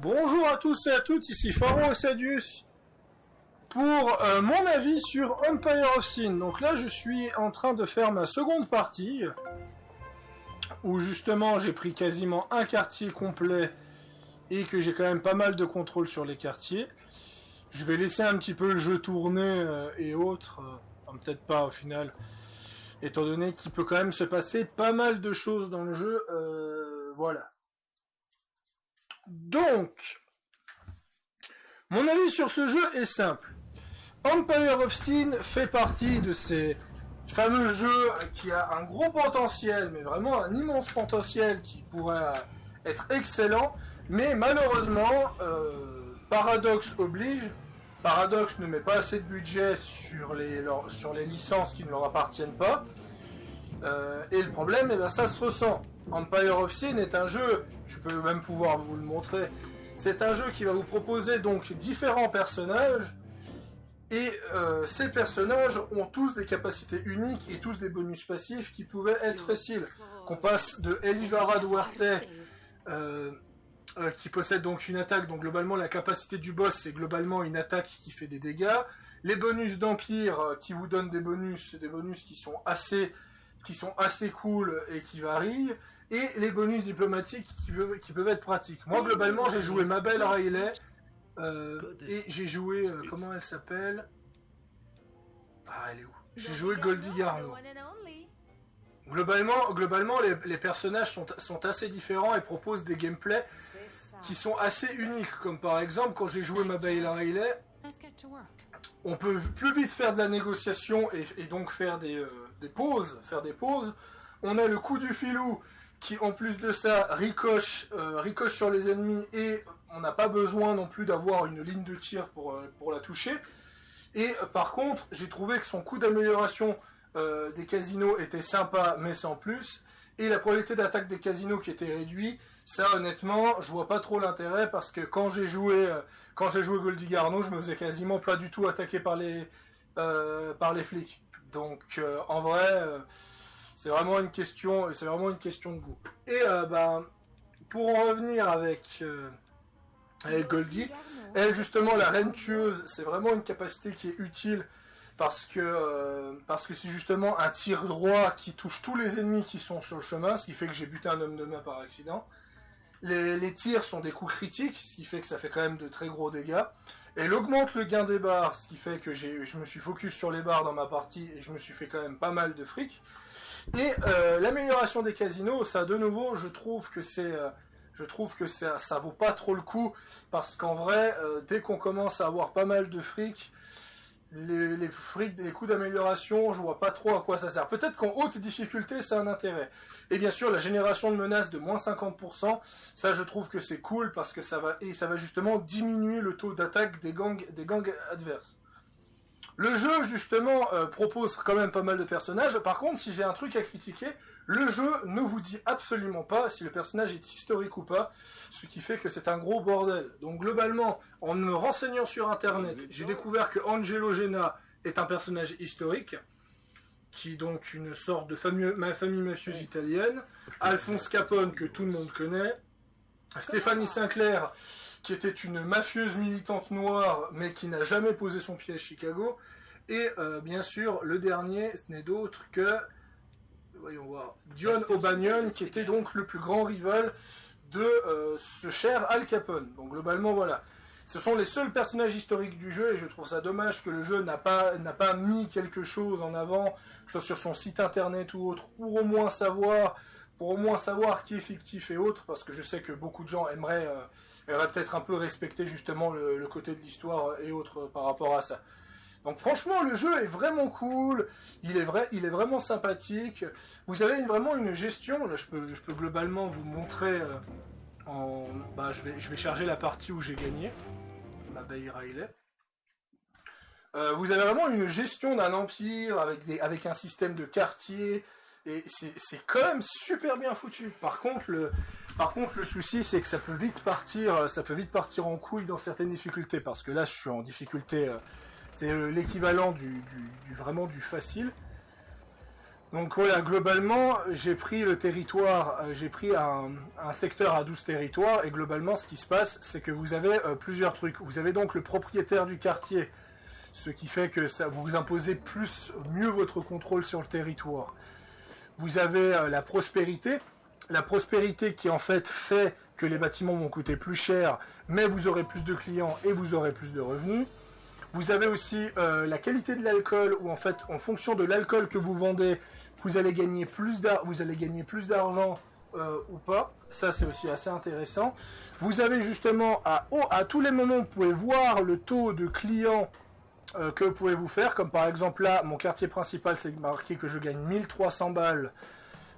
Bonjour à tous et à toutes, ici Pharaon Sadius pour mon avis sur Empire of Sin. Donc là je suis en train de faire ma seconde partie où justement j'ai pris quasiment un quartier complet et que j'ai quand même pas mal de contrôle sur les quartiers. Je vais laisser un petit peu le jeu tourner et autres, peut-être pas au final, étant donné qu'il peut quand même se passer pas mal de choses dans le jeu, voilà. Donc, mon avis sur ce jeu est simple. Empire of Sin fait partie de ces fameux jeux qui a un gros potentiel, mais vraiment un immense potentiel qui pourrait être excellent, mais malheureusement, Paradox oblige. Paradox ne met pas assez de budget sur les licences qui ne leur appartiennent pas. Et le problème, ça se ressent. Empire of Sin est un jeu, je peux même pouvoir vous le montrer, c'est un jeu qui va vous proposer donc différents personnages, et ces personnages ont tous des capacités uniques et tous des bonus passifs qui pouvaient être faciles. Qu'on passe de Elivara Duarte, qui possède donc une attaque, donc globalement la capacité du boss c'est globalement une attaque qui fait des dégâts, les bonus d'Empire qui vous donnent des bonus qui sont assez cool et qui varient, et les bonus diplomatiques qui peuvent être pratiques. Moi globalement j'ai joué Mabel Riley, et j'ai joué, comment elle s'appelle? Ah, elle est où? J'ai joué Goldie Garneau. Globalement les personnages sont assez différents et proposent des gameplays qui sont assez uniques, comme par exemple quand j'ai joué Mabel Riley, on peut plus vite faire de la négociation et donc faire des pauses. On a le coup du filou qui en plus de ça ricoche sur les ennemis, et on n'a pas besoin non plus d'avoir une ligne de tir pour la toucher. Et par contre, j'ai trouvé que son coup d'amélioration des casinos était sympa mais sans plus, et la probabilité d'attaque des casinos qui était réduite, ça honnêtement je vois pas trop l'intérêt, parce que quand j'ai joué Goldie Garneau, je me faisais quasiment pas du tout attaquer par les flics. Donc en vrai c'est vraiment une question de goût. Et pour en revenir avec Goldie, elle justement la reine tueuse, c'est vraiment une capacité qui est utile parce que c'est justement un tir droit qui touche tous les ennemis qui sont sur le chemin, ce qui fait que j'ai buté un homme de main par accident. Les tirs sont des coups critiques, ce qui fait que ça fait quand même de très gros dégâts. Elle augmente le gain des barres, ce qui fait que je me suis focus sur les barres dans ma partie et je me suis fait quand même pas mal de fric. Et l'amélioration des casinos, ça de nouveau, je trouve que ça vaut pas trop le coup, parce qu'en vrai, dès qu'on commence à avoir pas mal de fric, les coups d'amélioration, je vois pas trop à quoi ça sert. Peut-être qu'en haute difficulté, ça a un intérêt. Et bien sûr, la génération de menaces de moins 50%, ça je trouve que c'est cool, parce que ça va justement diminuer le taux d'attaque des gangs adverses. Le jeu, justement, propose quand même pas mal de personnages. Par contre, si j'ai un truc à critiquer, le jeu ne vous dit absolument pas si le personnage est historique ou pas, ce qui fait que c'est un gros bordel. Donc globalement, en me renseignant sur internet, j'ai découvert que Angelo Gena est un personnage historique, qui est donc une sorte de famille mafieuse italienne, Alphonse Capone, que tout le monde connaît, Stéphanie Sinclair, qui était une mafieuse militante noire, mais qui n'a jamais posé son pied à Chicago, et bien sûr, le dernier, ce n'est d'autre que, voyons voir, John O'Banion, qui était donc le plus grand rival de ce cher Al Capone. Donc globalement, voilà. Ce sont les seuls personnages historiques du jeu, et je trouve ça dommage que le jeu n'a pas mis quelque chose en avant, que ce soit sur son site internet ou autre, pour au moins savoir qui est fictif et autres, parce que je sais que beaucoup de gens aimeraient peut-être un peu respecter justement le côté de l'histoire et autres par rapport à ça. Donc franchement, le jeu est vraiment cool, il est vraiment sympathique. Vous avez vraiment une gestion. Là je peux globalement vous montrer je vais charger la partie où j'ai gagné, ma Bay Riley. Vous avez vraiment une gestion d'un empire avec un système de quartier, et c'est quand même super bien foutu. Par contre le souci, c'est que ça peut vite partir en couille dans certaines difficultés, parce que là je suis en difficulté, c'est l'équivalent vraiment du facile. Donc voilà, globalement, j'ai pris le territoire, j'ai pris un secteur à 12 territoires, et globalement, ce qui se passe, c'est que vous avez plusieurs trucs. Vous avez donc le propriétaire du quartier, ce qui fait que ça vous imposez mieux votre contrôle sur le territoire. Vous avez la prospérité qui en fait que les bâtiments vont coûter plus cher, mais vous aurez plus de clients et vous aurez plus de revenus. Vous avez aussi la qualité de l'alcool, où en fait, en fonction de l'alcool que vous vendez, vous allez gagner plus d'argent ou pas. Ça, c'est aussi assez intéressant. Vous avez justement, à tous les moments, vous pouvez voir le taux de clients que vous pouvez vous faire. Comme par exemple là, mon quartier principal, c'est marqué que je gagne 1300 balles.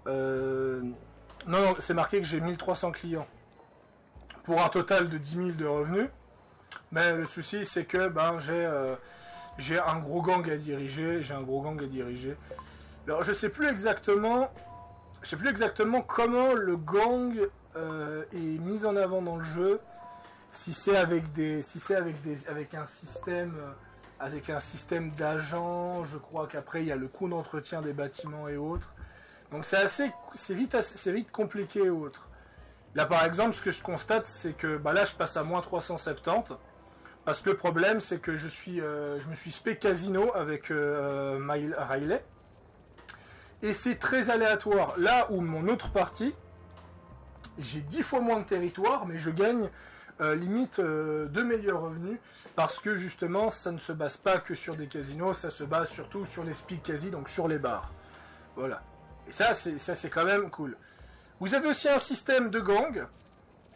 Non, c'est marqué que j'ai 1300 clients. Pour un total de 10 000 de revenus. Mais le souci, c'est que j'ai un gros gang à diriger. Alors, je sais plus exactement comment le gang est mis en avant dans le jeu. Si c'est avec un système d'agents. Je crois qu'après il y a le coût d'entretien des bâtiments et autres. Donc c'est vite compliqué et autres. Là, par exemple, ce que je constate, c'est que là, je passe à moins 370. Parce que le problème, c'est que je me suis spé casino avec Riley. Et c'est très aléatoire. Là où mon autre partie, j'ai 10 fois moins de territoire, mais je gagne limite de meilleurs revenus. Parce que justement, ça ne se base pas que sur des casinos, ça se base surtout sur les speed quasi, donc sur les bars. Voilà. Et ça, c'est quand même cool. Vous avez aussi un système de gang,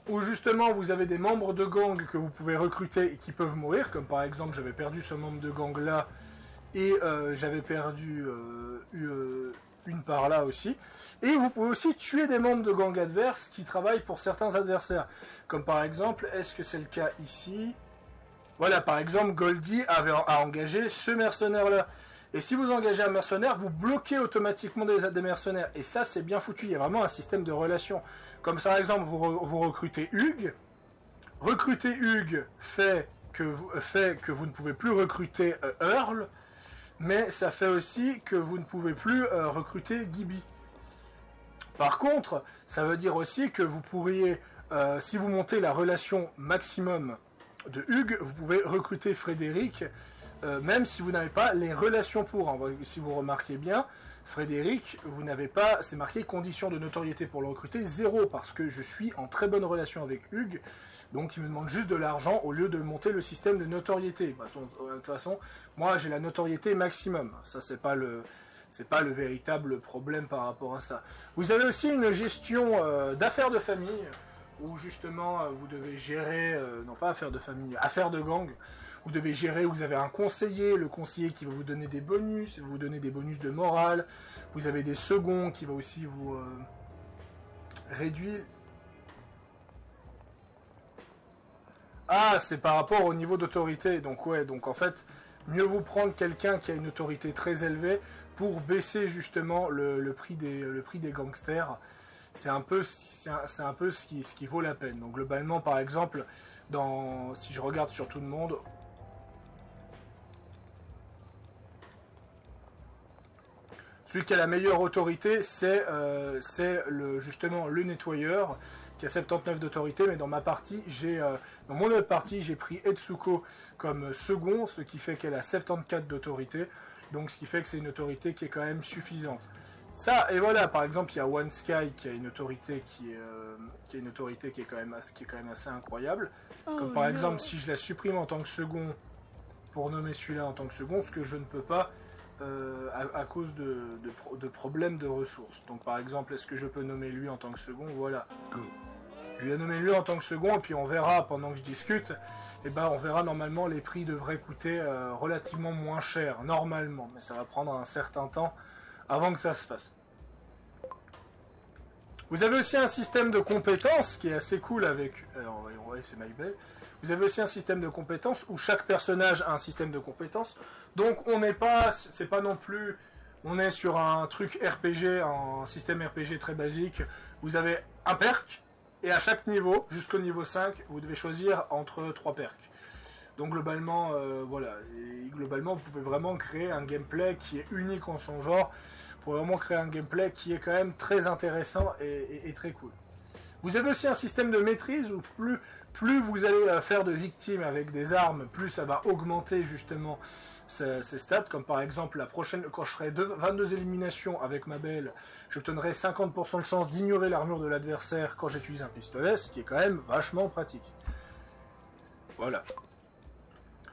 où justement vous avez des membres de gang que vous pouvez recruter et qui peuvent mourir, comme par exemple j'avais perdu ce membre de gang là, et j'avais perdu une part là aussi. Et vous pouvez aussi tuer des membres de gang adverses qui travaillent pour certains adversaires. Comme par exemple, est-ce que c'est le cas ici? Voilà, par exemple, Goldie a engagé ce mercenaire là. Et si vous engagez un mercenaire, vous bloquez automatiquement des mercenaires. Et ça, c'est bien foutu. Il y a vraiment un système de relations. Comme par exemple, vous recrutez Hugues. Recruter Hugues fait que vous ne pouvez plus recruter Earl. Mais ça fait aussi que vous ne pouvez plus recruter Gibby. Par contre, ça veut dire aussi que vous pourriez, si vous montez la relation maximum de Hugues, vous pouvez recruter Frédéric. Même si vous n'avez pas les relations pour. Hein. Si vous remarquez bien, Frédéric, vous n'avez pas, c'est marqué condition de notoriété pour le recruter, 0, parce que je suis en très bonne relation avec Hugues, donc il me demande juste de l'argent au lieu de monter le système de notoriété. De toute façon, moi j'ai la notoriété maximum, ça c'est pas le véritable problème par rapport à ça. Vous avez aussi une gestion d'affaires de famille, où justement vous devez gérer, non pas affaires de famille, affaires de gang. Vous devez gérer, vous avez un conseiller, le conseiller qui va vous donner des bonus, vous donner des bonus de morale. Vous avez des seconds qui vont aussi vous réduire. Ah, c'est par rapport au niveau d'autorité. Donc ouais, donc en fait, mieux vous prendre quelqu'un qui a une autorité très élevée pour baisser justement le prix des gangsters. C'est un peu ce qui vaut la peine. Donc globalement, par exemple, si je regarde sur tout le monde, celui qui a la meilleure autorité, c'est justement le nettoyeur, qui a 79 d'autorité, mais dans ma partie, dans mon autre partie, j'ai pris Etsuko comme second, ce qui fait qu'elle a 74 d'autorité, donc ce qui fait que c'est une autorité qui est quand même suffisante. Ça, et voilà, par exemple, il y a One Sky qui a une autorité qui est quand même assez incroyable. Comme par exemple, si je la supprime en tant que second, pour nommer celui-là en tant que second, ce que je ne peux pas, à cause de problèmes de ressources. Donc par exemple, est-ce que je peux nommer lui en tant que second? Voilà. Je lui ai nommé lui en tant que second, et puis on verra, pendant que je discute, on verra normalement les prix devraient coûter relativement moins cher, normalement. Mais ça va prendre un certain temps avant que ça se fasse. Vous avez aussi un système de compétences qui est assez cool avec... Alors on va c'est Maybell. Vous avez aussi un système de compétences où chaque personnage a un système de compétences. Donc on n'est pas... C'est pas non plus... On est sur un truc RPG, un système RPG très basique. Vous avez un perk, et à chaque niveau, jusqu'au niveau 5, vous devez choisir entre 3 perks. Donc globalement, voilà. Et globalement, vous pouvez vraiment créer un gameplay qui est unique en son genre. pour vraiment créer un gameplay qui est quand même très intéressant et très cool. Vous avez aussi un système de maîtrise où plus vous allez faire de victimes avec des armes, plus ça va augmenter justement ces stats, comme par exemple la prochaine, quand je ferai 22 éliminations avec ma belle, j'obtiendrai 50% de chance d'ignorer l'armure de l'adversaire quand j'utilise un pistolet, ce qui est quand même vachement pratique. Voilà.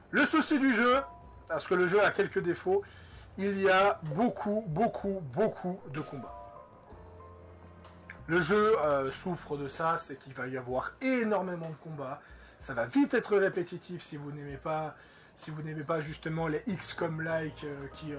Le souci du jeu, parce que le jeu a quelques défauts, il y a beaucoup de combats. Le jeu souffre de ça, c'est qu'il va y avoir énormément de combats. Ça va vite être répétitif si vous n'aimez pas justement les XCOM-like qui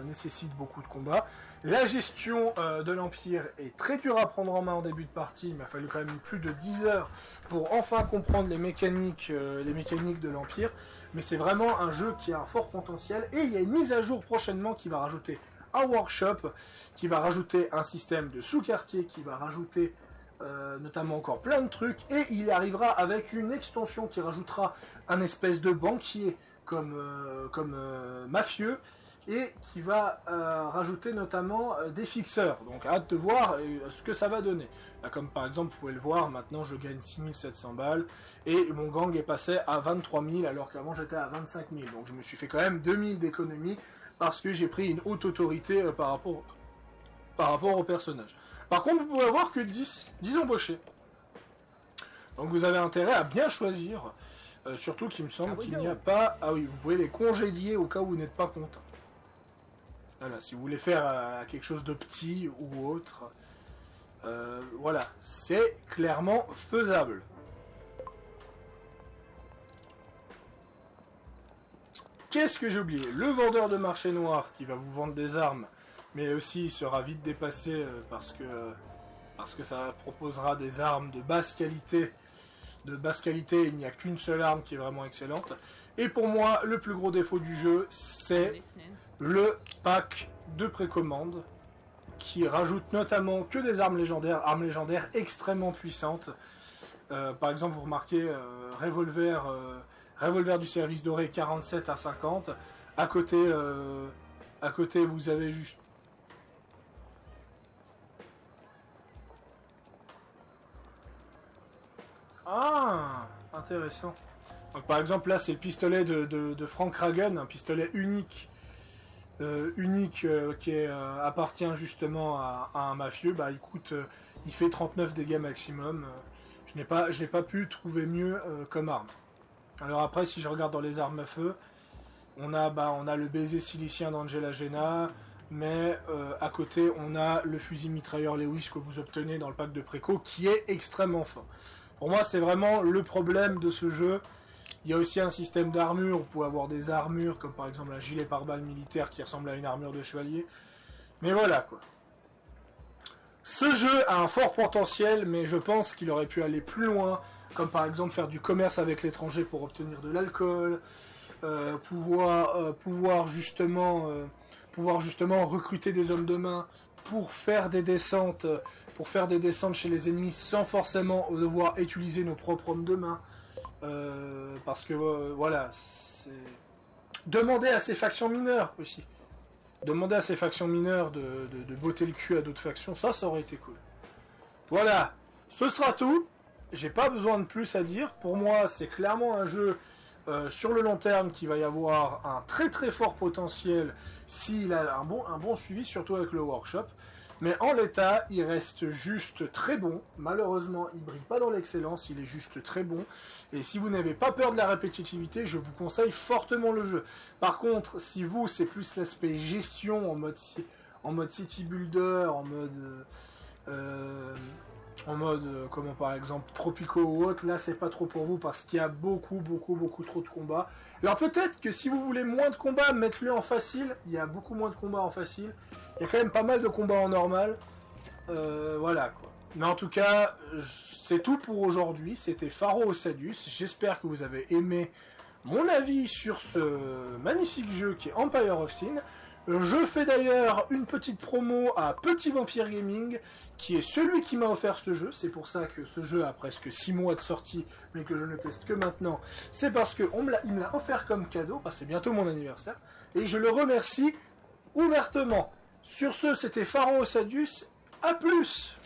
nécessitent beaucoup de combats. La gestion de l'Empire est très dure à prendre en main en début de partie. Il m'a fallu quand même plus de 10 heures pour enfin comprendre les mécaniques de l'Empire. Mais c'est vraiment un jeu qui a un fort potentiel. Et il y a une mise à jour prochainement qui va rajouter un workshop, qui va rajouter un système de sous-quartier, qui va rajouter notamment encore plein de trucs, et il arrivera avec une extension qui rajoutera un espèce de banquier comme mafieux, et qui va rajouter notamment des fixeurs. Donc hâte de voir ce que ça va donner. Là, comme par exemple, vous pouvez le voir, maintenant je gagne 6700 balles, et mon gang est passé à 23 000, alors qu'avant j'étais à 25 000. Donc je me suis fait quand même 2000 d'économies, parce que j'ai pris une haute autorité par rapport au personnage. Par contre, vous pouvez avoir que 10 embauchés. Donc vous avez intérêt à bien choisir, surtout qu'il me semble qu'il n'y a pas... Ah oui, vous pouvez les congédier au cas où vous n'êtes pas content. Voilà, si vous voulez faire quelque chose de petit ou autre, voilà, c'est clairement faisable. Qu'est-ce que j'ai oublié? Le vendeur de marché noir qui va vous vendre des armes, mais aussi il sera vite dépassé parce que ça proposera des armes de basse qualité. De basse qualité, il n'y a qu'une seule arme qui est vraiment excellente. Et pour moi, le plus gros défaut du jeu, c'est le pack de précommande qui rajoute notamment que des armes légendaires extrêmement puissantes. Par exemple, vous remarquez revolver du service doré 47 à 50. À côté, vous avez juste... Ah, intéressant. Donc, par exemple, là, c'est le pistolet de Frank Ragan, un pistolet unique, qui appartient justement à un mafieux. Bah, il fait 39 dégâts maximum. Je n'ai pas pu trouver mieux comme arme. Alors après, si je regarde dans les armes à feu, on a le baiser silicien d'Angela Gena, mais à côté, on a le fusil mitrailleur Lewis que vous obtenez dans le pack de préco, qui est extrêmement fort. Pour moi, c'est vraiment le problème de ce jeu. Il y a aussi un système d'armure, vous pouvez avoir des armures, comme par exemple un gilet pare-balles militaire qui ressemble à une armure de chevalier. Mais voilà, quoi. Ce jeu a un fort potentiel, mais je pense qu'il aurait pu aller plus loin, comme par exemple faire du commerce avec l'étranger pour obtenir de l'alcool, pouvoir justement recruter des hommes de main pour faire des descentes chez les ennemis sans forcément devoir utiliser nos propres hommes de main. Parce que voilà, c'est... Demandez à ces factions mineures aussi. Demandez à ces factions mineures de botter le cul à d'autres factions, ça aurait été cool. Voilà, ce sera tout. J'ai pas besoin de plus à dire. Pour moi, c'est clairement un jeu sur le long terme qui va y avoir un très très fort potentiel s'il a un bon suivi, surtout avec le workshop. Mais en l'état, il reste juste très bon. Malheureusement, il brille pas dans l'excellence, il est juste très bon. Et si vous n'avez pas peur de la répétitivité, je vous conseille fortement le jeu. Par contre, si vous, c'est plus l'aspect gestion en mode city builder, comment par exemple Tropico ou autre, là c'est pas trop pour vous parce qu'il y a beaucoup trop de combats. Alors peut-être que si vous voulez moins de combats, mettez-le en facile. Il y a beaucoup moins de combats en facile. Il y a quand même pas mal de combats en normal. Voilà quoi. Mais en tout cas, c'est tout pour aujourd'hui. C'était Pharo Osadus. J'espère que vous avez aimé mon avis sur ce magnifique jeu qui est Empire of Sin. Je fais d'ailleurs une petite promo à Petit Vampire Gaming, qui est celui qui m'a offert ce jeu. C'est pour ça que ce jeu a presque 6 mois de sortie, mais que je ne teste que maintenant. C'est parce qu'il me l'a offert comme cadeau, parce que c'est bientôt mon anniversaire. Et je le remercie ouvertement. Sur ce, c'était Pharaon Sadius. À plus!